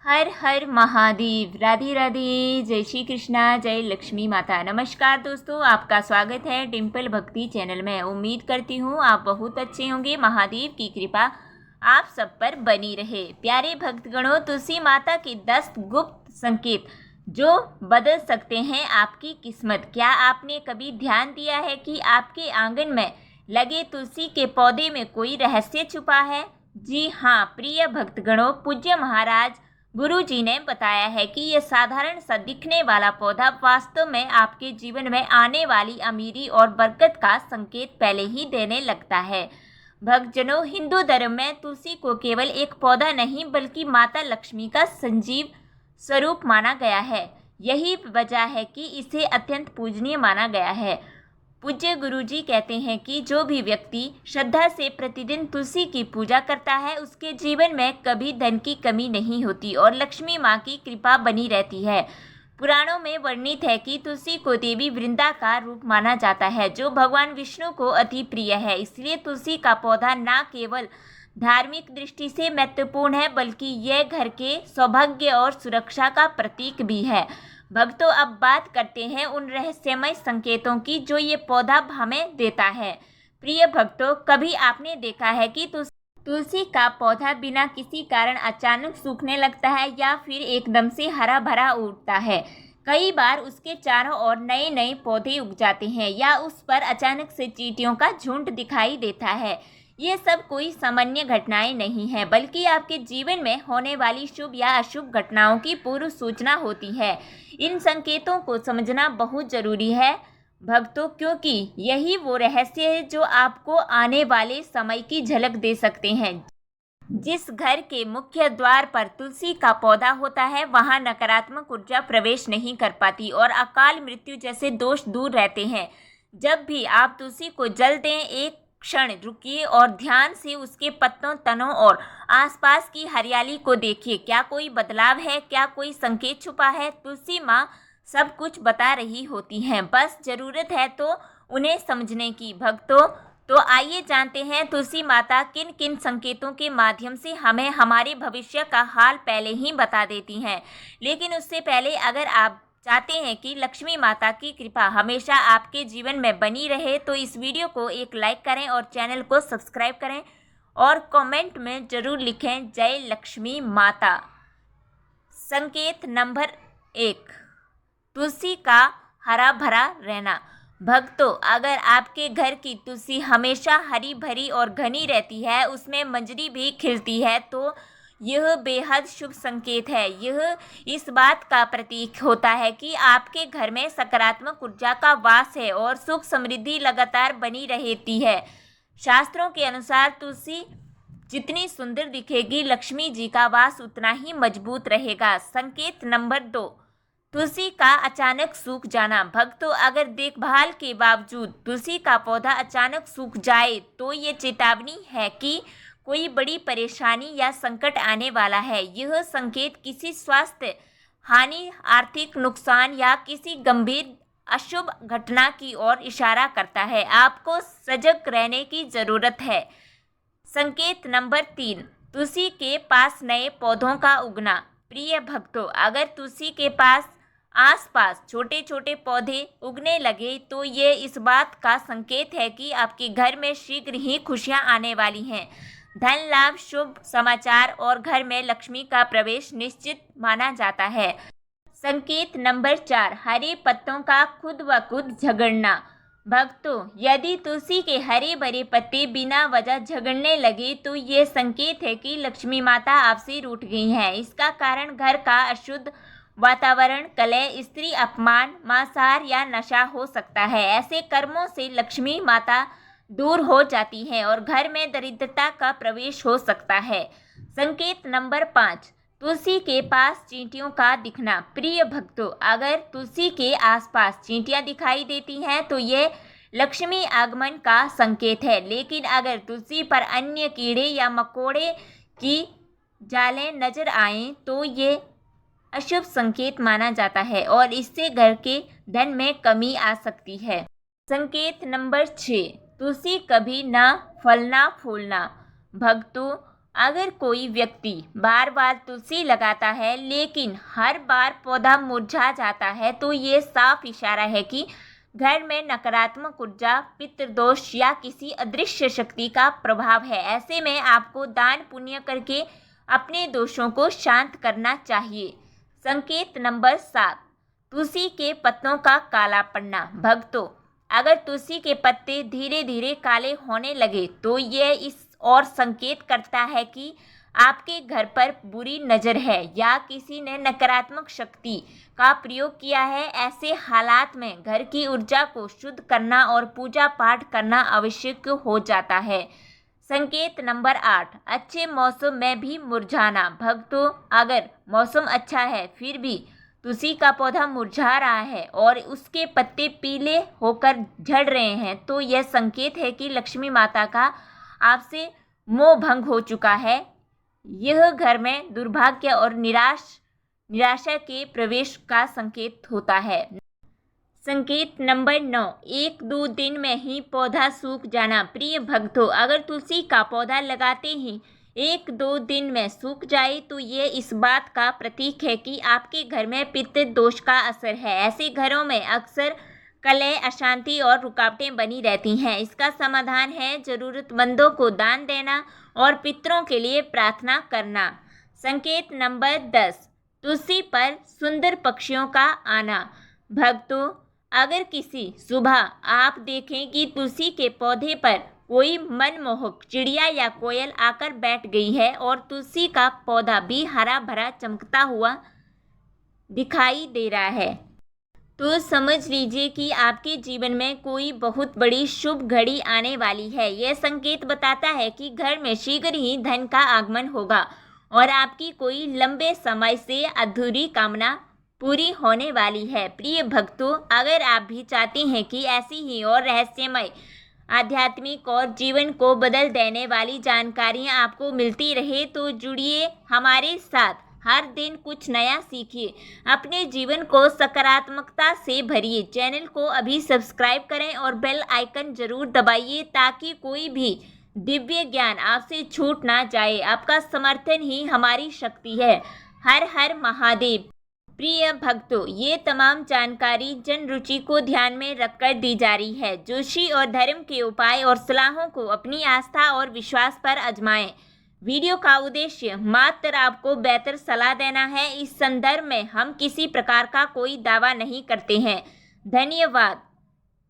हर हर महादेव। राधे राधे। जय श्री कृष्णा, जय लक्ष्मी माता। नमस्कार दोस्तों, आपका स्वागत है डिम्पल भक्ति चैनल में। उम्मीद करती हूँ आप बहुत अच्छे होंगे। महादेव की कृपा आप सब पर बनी रहे। प्यारे भक्तगणों, तुलसी माता के 10 गुप्त संकेत जो बदल सकते हैं आपकी किस्मत। क्या आपने कभी ध्यान दिया है कि आपके आंगन में लगे तुलसी के पौधे में कोई रहस्य छुपा है? जी हाँ प्रिय भक्तगणों, पूज्य महाराज गुरु जी ने बताया है कि यह साधारण सा दिखने वाला पौधा वास्तव में आपके जीवन में आने वाली अमीरी और बरकत का संकेत पहले ही देने लगता है। भक्तजनों, हिंदू धर्म में तुलसी को केवल एक पौधा नहीं बल्कि माता लक्ष्मी का संजीव स्वरूप माना गया है। यही वजह है कि इसे अत्यंत पूजनीय माना गया है। पूज्य गुरु जी कहते हैं कि जो भी व्यक्ति श्रद्धा से प्रतिदिन तुलसी की पूजा करता है उसके जीवन में कभी धन की कमी नहीं होती और लक्ष्मी माँ की कृपा बनी रहती है। पुराणों में वर्णित है कि तुलसी को देवी वृंदा का रूप माना जाता है जो भगवान विष्णु को अति प्रिय है। इसलिए तुलसी का पौधा न केवल धार्मिक दृष्टि से महत्वपूर्ण है बल्कि यह घर के सौभाग्य और सुरक्षा का प्रतीक भी है। भक्तों, अब बात करते हैं उन रहस्यमय संकेतों की जो ये पौधा हमें देता है। प्रिय भक्तों, कभी आपने देखा है कि तुलसी का पौधा बिना किसी कारण अचानक सूखने लगता है या फिर एकदम से हरा भरा उठता है? कई बार उसके चारों ओर नए नए पौधे उग जाते हैं या उस पर अचानक से चींटियों का झुंड दिखाई देता है। ये सब कोई सामान्य घटनाएं नहीं है बल्कि आपके जीवन में होने वाली शुभ या अशुभ घटनाओं की पूर्व सूचना होती है। इन संकेतों को समझना बहुत जरूरी है भक्तों, क्योंकि यही वो रहस्य है जो आपको आने वाले समय की झलक दे सकते हैं। जिस घर के मुख्य द्वार पर तुलसी का पौधा होता है वहां नकारात्मक ऊर्जा प्रवेश नहीं कर पाती और अकाल मृत्यु जैसे दोष दूर रहते हैं। जब भी आप तुलसी को जल दें, एक क्षण रुकिए और ध्यान से उसके पत्तों, तनों और आसपास की हरियाली को देखिए। क्या कोई बदलाव है? क्या कोई संकेत छुपा है? तुलसी माँ सब कुछ बता रही होती हैं, बस जरूरत है तो उन्हें समझने की। भक्तों, तो आइए जानते हैं तुलसी माता किन किन संकेतों के माध्यम से हमें हमारे भविष्य का हाल पहले ही बता देती हैं। लेकिन उससे पहले अगर आप चाहते हैं कि लक्ष्मी माता की कृपा हमेशा आपके जीवन में बनी रहे तो इस वीडियो को एक लाइक करें और चैनल को सब्सक्राइब करें और कमेंट में ज़रूर लिखें जय लक्ष्मी माता। संकेत नंबर 1, तुलसी का हरा भरा रहना। भक्तों, अगर आपके घर की तुलसी हमेशा हरी भरी और घनी रहती है, उसमें मंजरी भी खिलती है, तो यह बेहद शुभ संकेत है। यह इस बात का प्रतीक होता है कि आपके घर में सकारात्मक ऊर्जा का वास है और सुख समृद्धि लगातार बनी रहती है। शास्त्रों के अनुसार तुलसी जितनी सुंदर दिखेगी, लक्ष्मी जी का वास उतना ही मजबूत रहेगा। संकेत नंबर 2, तुलसी का अचानक सूख जाना। भक्तों, अगर देखभाल के बावजूद तुलसी का पौधा अचानक सूख जाए तो ये चेतावनी है कि कोई बड़ी परेशानी या संकट आने वाला है। यह संकेत किसी स्वास्थ्य हानि, आर्थिक नुकसान या किसी गंभीर अशुभ घटना की ओर इशारा करता है। आपको सजग रहने की जरूरत है। संकेत नंबर 3, तुलसी के पास नए पौधों का उगना। प्रिय भक्तों, अगर तुलसी के पास आसपास छोटे छोटे पौधे उगने लगे तो ये इस बात का संकेत है कि आपके घर में शीघ्र ही खुशियां आने वाली हैं। धन लाभ, शुभ समाचार और घर में लक्ष्मी का प्रवेश निश्चित माना जाता है। संकेत नंबर 4, हरे पत्तों का खुद ब खुद झगड़ना। भक्तों, यदि तुलसी के हरे भरे पत्ते बिना वजह झगड़ने लगे तो ये संकेत है कि लक्ष्मी माता आपसे रूठ गई हैं। इसका कारण घर का अशुद्ध वातावरण, कलह, स्त्री अपमान, मांसाहार या नशा हो सकता है। ऐसे कर्मों से लक्ष्मी माता दूर हो जाती है और घर में दरिद्रता का प्रवेश हो सकता है। संकेत नंबर 5, तुलसी के पास चींटियों का दिखना। प्रिय भक्तों, अगर तुलसी के आसपास चींटियां दिखाई देती हैं तो ये लक्ष्मी आगमन का संकेत है। लेकिन अगर तुलसी पर अन्य कीड़े या मकोड़े की जालें नजर आएं तो ये अशुभ संकेत माना जाता है और इससे घर के धन में कमी आ सकती है। संकेत नंबर 6, तुलसी कभी न फलना फूलना। भक्तों, अगर कोई व्यक्ति बार बार तुलसी लगाता है लेकिन हर बार पौधा मुरझा जाता है तो ये साफ इशारा है कि घर में नकारात्मक ऊर्जा, पितृदोष या किसी अदृश्य शक्ति का प्रभाव है। ऐसे में आपको दान पुण्य करके अपने दोषों को शांत करना चाहिए। संकेत नंबर 7, तुलसी के पत्तों का काला पड़ना। भक्तों, अगर तुलसी के पत्ते धीरे धीरे काले होने लगे तो यह इस और संकेत करता है कि आपके घर पर बुरी नज़र है या किसी ने नकारात्मक शक्ति का प्रयोग किया है। ऐसे हालात में घर की ऊर्जा को शुद्ध करना और पूजा पाठ करना आवश्यक हो जाता है। संकेत नंबर 8, अच्छे मौसम में भी मुरझाना। भक्तों, अगर मौसम अच्छा है फिर भी तुलसी का पौधा मुरझा रहा है और उसके पत्ते पीले होकर झड़ रहे हैं तो यह संकेत है कि लक्ष्मी माता का आपसे मोह भंग हो चुका है। यह घर में दुर्भाग्य और निराशा के प्रवेश का संकेत होता है। संकेत नंबर 9, 1-2 दिन में ही पौधा सूख जाना। प्रिय भक्तों, अगर तुलसी का पौधा लगाते ही 1-2 दिन में सूख जाए तो ये इस बात का प्रतीक है कि आपके घर में पितृ दोष का असर है। ऐसे घरों में अक्सर कलह, अशांति और रुकावटें बनी रहती हैं। इसका समाधान है जरूरतमंदों को दान देना और पितरों के लिए प्रार्थना करना। संकेत नंबर 10, तुलसी पर सुंदर पक्षियों का आना। भक्तों, अगर किसी सुबह आप देखें कि तुलसी के पौधे पर कोई मनमोहक चिड़िया या कोयल आकर बैठ गई है और तुलसी का पौधा भी हरा भरा चमकता हुआ दिखाई दे रहा है तो समझ लीजिए कि आपके जीवन में कोई बहुत बड़ी शुभ घड़ी आने वाली है। यह संकेत बताता है कि घर में शीघ्र ही धन का आगमन होगा और आपकी कोई लंबे समय से अधूरी कामना पूरी होने वाली है। प्रिय भक्तों, अगर आप भी चाहते हैं कि ऐसी ही और रहस्यमय, आध्यात्मिक और जीवन को बदल देने वाली जानकारियाँ आपको मिलती रहे तो जुड़िए हमारे साथ। हर दिन कुछ नया सीखिए, अपने जीवन को सकारात्मकता से भरिए। चैनल को अभी सब्सक्राइब करें और बेल आइकन जरूर दबाइए ताकि कोई भी दिव्य ज्ञान आपसे छूट ना जाए। आपका समर्थन ही हमारी शक्ति है। हर हर महादेव। प्रिय भक्तों, ये तमाम जानकारी जन रुचि को ध्यान में रखकर दी जा रही है। ज्योतिषी और धर्म के उपाय और सलाहों को अपनी आस्था और विश्वास पर आजमाएं। वीडियो का उद्देश्य मात्र आपको बेहतर सलाह देना है। इस संदर्भ में हम किसी प्रकार का कोई दावा नहीं करते हैं। धन्यवाद।